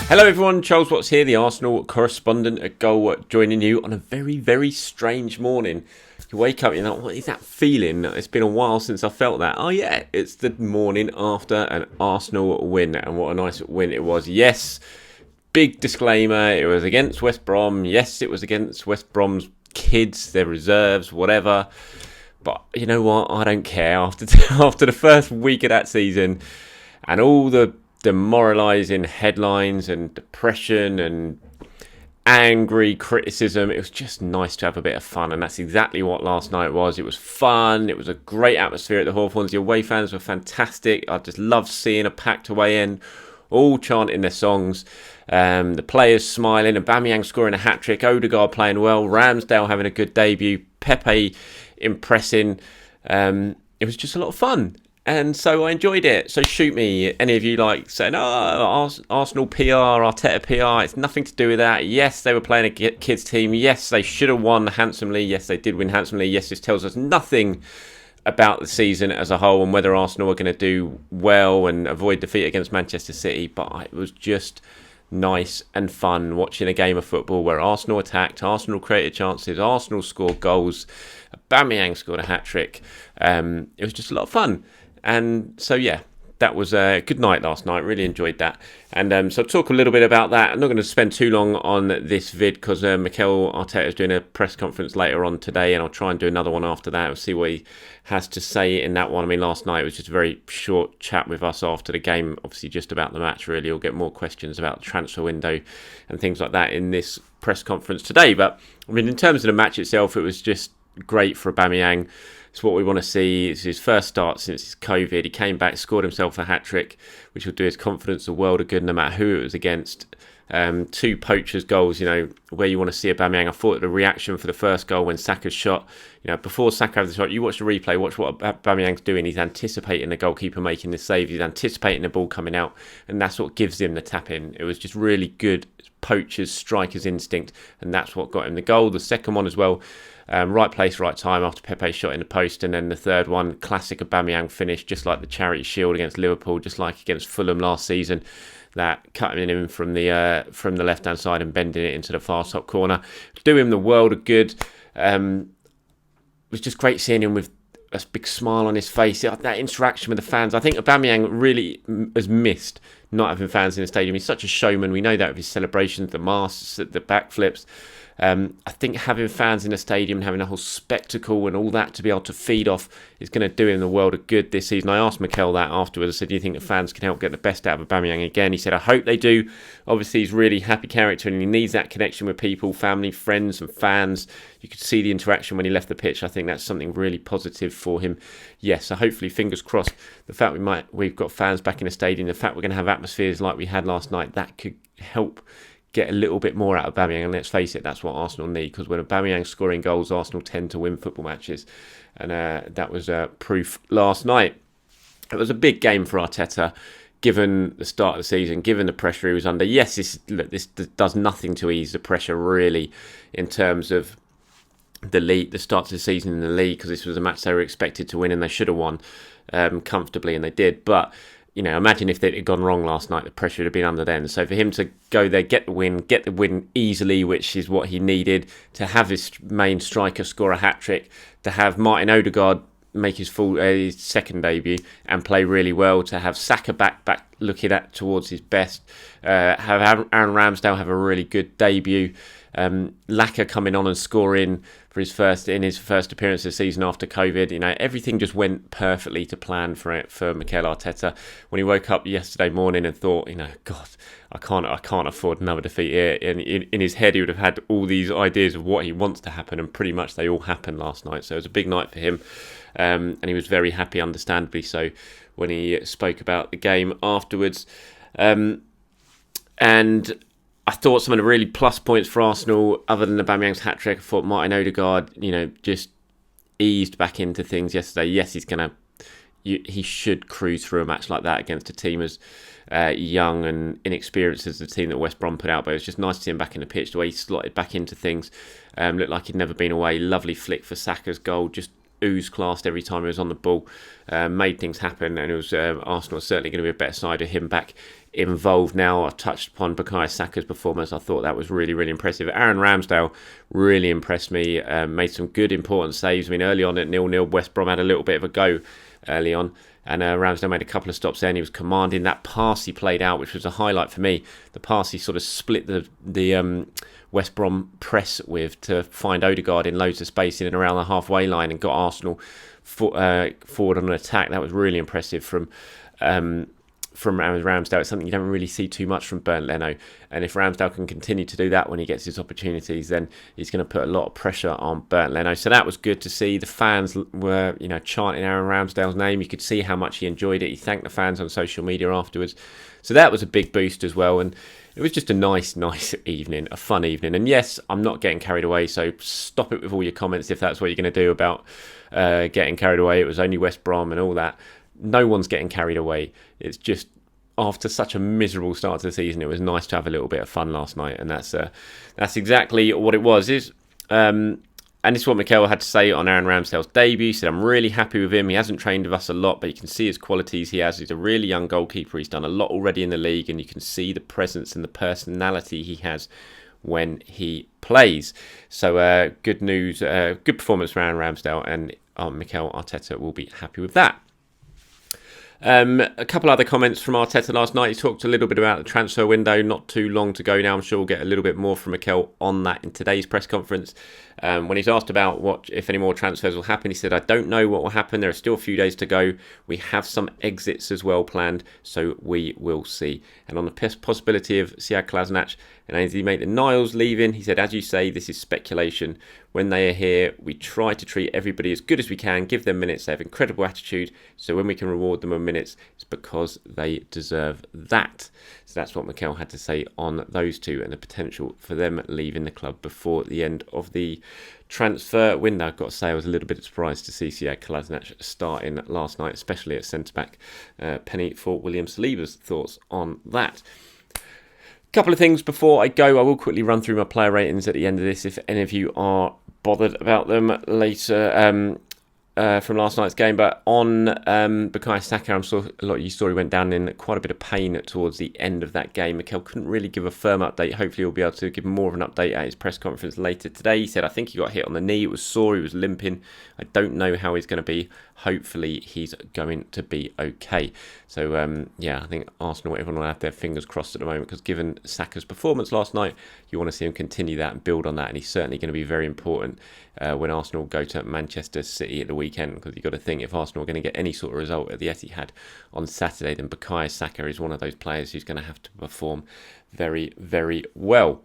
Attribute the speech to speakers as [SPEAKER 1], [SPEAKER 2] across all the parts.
[SPEAKER 1] Hello everyone, Charles Watts here, the Arsenal correspondent at Goal, joining you on a very, very strange morning. You wake up, you're like, what is that feeling? It's been a while since I felt that. Oh yeah, it's the morning after an Arsenal win, and what a nice win it was. Yes, big disclaimer, it was against West Brom. Yes, it was against West Brom's kids, their reserves, whatever. But you know what, I don't care. After the first week of that season and all the demoralising headlines and depression and angry criticism, it was just nice to have a bit of fun, and that's exactly what last night was. It was fun, it was a great atmosphere at the Hawthorns. The away fans were fantastic. I just loved seeing a packed away end, all chanting their songs, the players smiling, Aubameyang scoring a hat-trick, Odegaard playing well, Ramsdale having a good debut, Pepe impressing. It was just a lot of fun. And so I enjoyed it. So shoot me, any of you like saying, oh, Arsenal PR, Arteta PR, it's nothing to do with that. Yes, they were playing a kids team. Yes, they should have won handsomely. Yes, they did win handsomely. Yes, this tells us nothing about the season as a whole and whether Arsenal are going to do well and avoid defeat against Manchester City. But it was just nice and fun watching a game of football where Arsenal attacked, Arsenal created chances, Arsenal scored goals, Aubameyang scored a hat-trick. It was just a lot of fun. And so, yeah, that was a good night last night. Really enjoyed that. And so I'll talk a little bit about that. I'm not going to spend too long on this vid because Mikel Arteta is doing a press conference later on today, and I'll try and do another one after that. We'll see what he has to say in that one. I mean, last night was just a very short chat with us after the game, obviously just about the match, really. We'll get more questions about the transfer window and things like that in this press conference today. But, I mean, in terms of the match itself, it was just great for Aubameyang. It's what we want to see. It's his first start since his COVID. He came back, scored himself a hat-trick, which will do his confidence a world of good no matter who it was against. Two poachers goals, where you want to see Aubameyang. I thought the reaction for the first goal when Saka's shot, before Saka had the shot, you watch the replay, watch what Aubameyang's doing. He's anticipating the goalkeeper making the save. He's anticipating the ball coming out, and that's what gives him the tap-in. It was just really good poachers, strikers instinct, and that's what got him the goal. The second one as well, right place, right time after Pepe shot in the post, and then the third one, classic Aubameyang finish, just like the Charity Shield against Liverpool, just like against Fulham last season. That cutting in from the left hand side and bending it into the far top corner, do him the world of good. It was just great seeing him with a big smile on his face. That interaction with the fans, I think Aubameyang really has missed not having fans in the stadium. He's such a showman. We know that with his celebrations, the masks, the backflips. I think having fans in the stadium, having a whole spectacle and all that to be able to feed off is going to do him the world of good this season. I asked Mikel that afterwards. I said, do you think the fans can help get the best out of Aubameyang again? He said, I hope they do. Obviously, he's a really happy character and he needs that connection with people, family, friends and fans. You could see the interaction when he left the pitch. I think that's something really positive for him. Yes, so hopefully, fingers crossed, the fact we've got fans back in the stadium, the fact we're going to have atmospheres like we had last night, that could help get a little bit more out of Aubameyang, and let's face it, that's what Arsenal need, because when Aubameyang's scoring goals, Arsenal tend to win football matches, and that was proof last night. It was a big game for Arteta, given the start of the season, given the pressure he was under. Yes, this does nothing to ease the pressure, really, in terms of the league, the start of the season in the league, because this was a match they were expected to win, and they should have won comfortably, and they did, but imagine if it had gone wrong last night, the pressure would have been under then. So for him to go there, get the win easily, which is what he needed, to have his main striker score a hat-trick, to have Martin Odegaard make his second debut and play really well, to have Saka back looking at towards his best, have Aaron Ramsdale have a really good debut, Laka coming on and scoring for his first appearance of the season after COVID. Everything just went perfectly to plan for Mikel Arteta. When he woke up yesterday morning and thought, God, I can't afford another defeat here. And in his head, he would have had all these ideas of what he wants to happen, and pretty much they all happened last night. So it was a big night for him, and he was very happy, understandably so, when he spoke about the game afterwards. And I thought some of the really plus points for Arsenal, other than Aubameyang's hat-trick, I thought Martin Odegaard, just eased back into things yesterday. Yes, he should cruise through a match like that against a team as young and inexperienced as the team that West Brom put out. But it was just nice to see him back in the pitch, the way he slotted back into things. Looked like he'd never been away. Lovely flick for Saka's goal. Just oozed class every time he was on the ball, made things happen, and it was Arsenal certainly going to be a better side with him back involved now. I touched upon Bukayo Saka's performance. I thought that was really, really impressive. Aaron Ramsdale really impressed me, made some good important saves. I mean, early on at 0-0, West Brom had a little bit of a go early on, and Ramsdale made a couple of stops there, and he was commanding that pass he played out, which was a highlight for me. The pass he sort of split the West Brom press with to find Odegaard in loads of space in and around the halfway line and got Arsenal forward on an attack. That was really impressive from Ramsdale. It's something you don't really see too much from Bernd Leno, and if Ramsdale can continue to do that when he gets his opportunities, then he's going to put a lot of pressure on Bernd Leno. So that was good to see. The fans were, chanting Aaron Ramsdale's name. You could see how much he enjoyed it. He thanked the fans on social media afterwards. So that was a big boost as well, and it was just a nice evening, a fun evening. And yes, I'm not getting carried away, so stop it with all your comments if that's what you're going to do about getting carried away. It was only West Brom and all that. No one's getting carried away. It's just after such a miserable start to the season, it was nice to have a little bit of fun last night, and that's exactly what it was. And this is what Mikel had to say on Aaron Ramsdale's debut. He said, "I'm really happy with him. He hasn't trained with us a lot, but you can see his qualities he has. He's a really young goalkeeper. He's done a lot already in the league, and you can see the presence and the personality he has when he plays." So good news, good performance for Aaron Ramsdale, and Mikel Arteta will be happy with that. A couple other comments from Arteta last night. He talked a little bit about the transfer window, not too long to go now. I'm sure we'll get a little bit more from Mikel on that in today's press conference. When he's asked about what, if any more transfers will happen, he said, "I don't know what will happen. There are still a few days to go. We have some exits as well planned, so we will see." And on the possibility of Sead Kolasinac and Ainsley Maitland-Niles leaving, he said, "As you say, this is speculation. When they are here, we try to treat everybody as good as we can, give them minutes. They have incredible attitude, so when we can reward them on minutes, it's because they deserve that." So that's what Mikel had to say on those two and the potential for them leaving the club before the end of the transfer window. I've got to say, I was a little bit surprised to see Sead Kolasinac starting last night, especially at centre-back. Penny for William Saliba's thoughts on that. Couple of things before I go. I will quickly run through my player ratings at the end of this if any of you are bothered about them later from last night's game. But on Bukayo Saka, I'm sure a lot of you saw he went down in quite a bit of pain towards the end of that game. Mikel couldn't really give a firm update. Hopefully he'll be able to give more of an update at his press conference later today. He said, "I think he got hit on the knee. It was sore. He was limping. I don't know how he's going to be. Hopefully he's going to be okay." So I think Arsenal, everyone will have their fingers crossed at the moment, because given Saka's performance last night, you want to see him continue that and build on that, and he's certainly going to be very important when Arsenal go to Manchester City at the weekend, because you've got to think, if Arsenal are going to get any sort of result at the Etihad on Saturday, then Bukayo Saka is one of those players who's going to have to perform very, very well.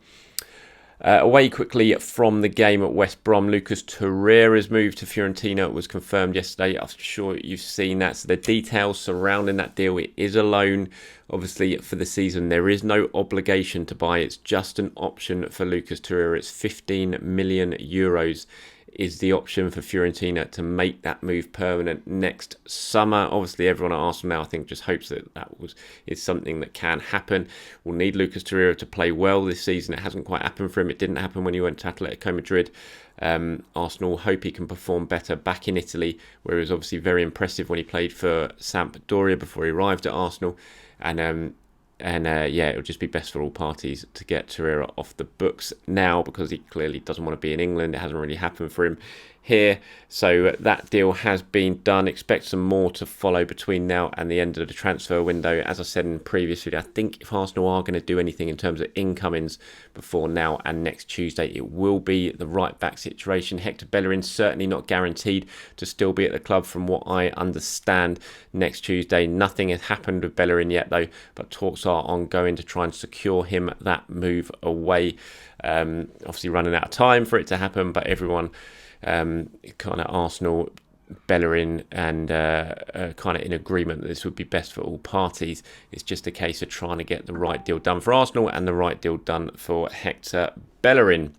[SPEAKER 1] Away quickly from the game at West Brom, Lucas Torreira's move to Fiorentina was confirmed yesterday. I'm sure you've seen that. So the details surrounding that deal, it is a loan, obviously, for the season. There is no obligation to buy. It's just an option for Lucas Torreira. It's 15 million euros is the option for Fiorentina to make that move permanent next summer. Obviously, everyone at Arsenal now, I think, just hopes that is something that can happen. We'll need Lucas Torreira to play well this season. It hasn't quite happened for him. It didn't happen when he went to Atletico Madrid. Arsenal hope he can perform better back in Italy, where he was obviously very impressive when he played for Sampdoria before he arrived at Arsenal. It'll just be best for all parties to get Torreira off the books now, because he clearly doesn't want to be in England. It hasn't really happened for him here. So that deal has been done. Expect some more to follow between now and the end of the transfer window. As I said in the previous video, I think if Arsenal are going to do anything in terms of incomings before now and next Tuesday, it will be the right back situation. Hector Bellerin certainly not guaranteed to still be at the club from what I understand next Tuesday. Nothing has happened with Bellerin yet though, but talks are ongoing to try and secure him that move away. Obviously running out of time for it to happen, but everyone kind of Arsenal, Bellerin and kind of in agreement that this would be best for all parties. It's just a case of trying to get the right deal done for Arsenal and the right deal done for Hector Bellerin.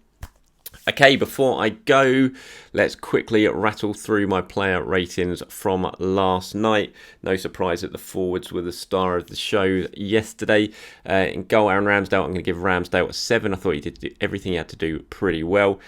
[SPEAKER 1] Okay, before I go, let's quickly rattle through my player ratings from last night. No surprise that the forwards were the star of the show yesterday. In goal, Aaron Ramsdale, I'm going to give Ramsdale a 7. I thought he did everything he had to do pretty well.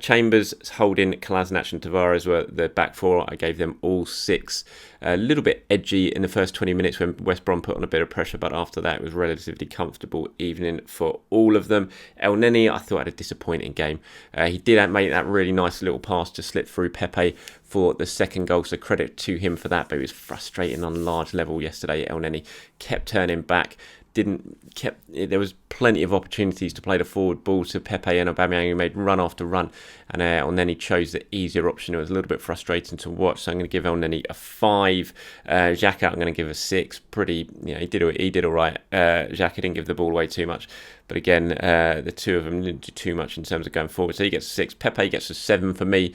[SPEAKER 1] Chambers, Holding, Kolasinac and Tavares were the back four. I gave them all 6. A little bit edgy in the first 20 minutes when West Brom put on a bit of pressure, but after that it was relatively comfortable evening for all of them. El Neni, I thought had a disappointing game. He did make that really nice little pass to slip through Pepe for the second goal, so credit to him for that, but it was frustrating on large level yesterday. El Neni kept turning back. There was plenty of opportunities to play the forward ball to Pepe and Aubameyang, who made run after run, and El Neni chose the easier option. It was a little bit frustrating to watch, so I'm going to give El Neni a 5. Xhaka, I'm going to give a 6. Pretty, he did all right. Xhaka didn't give the ball away too much, but again, the two of them didn't do too much in terms of going forward. So he gets a 6. Pepe gets a 7 for me.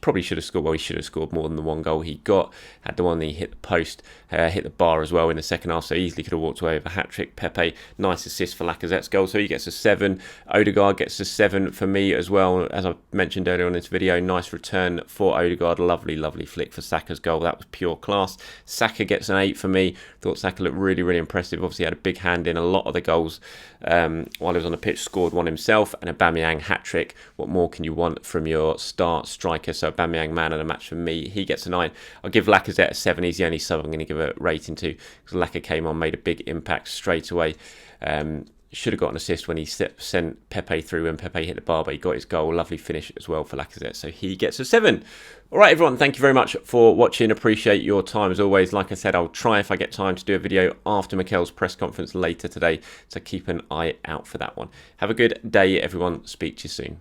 [SPEAKER 1] Probably should have scored. Well, he should have scored more than the one goal he got. Had the one that he hit the post, hit the bar as well in the second half, so easily could have walked away with a hat-trick. Pepe, nice assist for Lacazette's goal, so he gets a 7. Odegaard gets a 7 for me as well. As I mentioned earlier on this video, nice return for Odegaard. Lovely, lovely flick for Saka's goal. That was pure class. Saka gets an 8 for me. Thought Saka looked really, really impressive. Obviously had a big hand in a lot of the goals while he was on the pitch. Scored one himself, and Aubameyang hat-trick. What more can you want from your star striker? So Aubameyang, man of the match for me. He gets a 9. I'll give Lacazette a 7. He's the only sub I'm going to give a rating to, because Lacazette came on, made a big impact straight away. Should have got an assist when he sent Pepe through when Pepe hit the bar, but he got his goal. Lovely finish as well for Lacazette, so he gets a 7. All right, everyone, thank you very much for watching. Appreciate your time as always. Like I said, I'll try, if I get time, to do a video after Mikel's press conference later today, so keep an eye out for that one. Have a good day, everyone. Speak to you soon.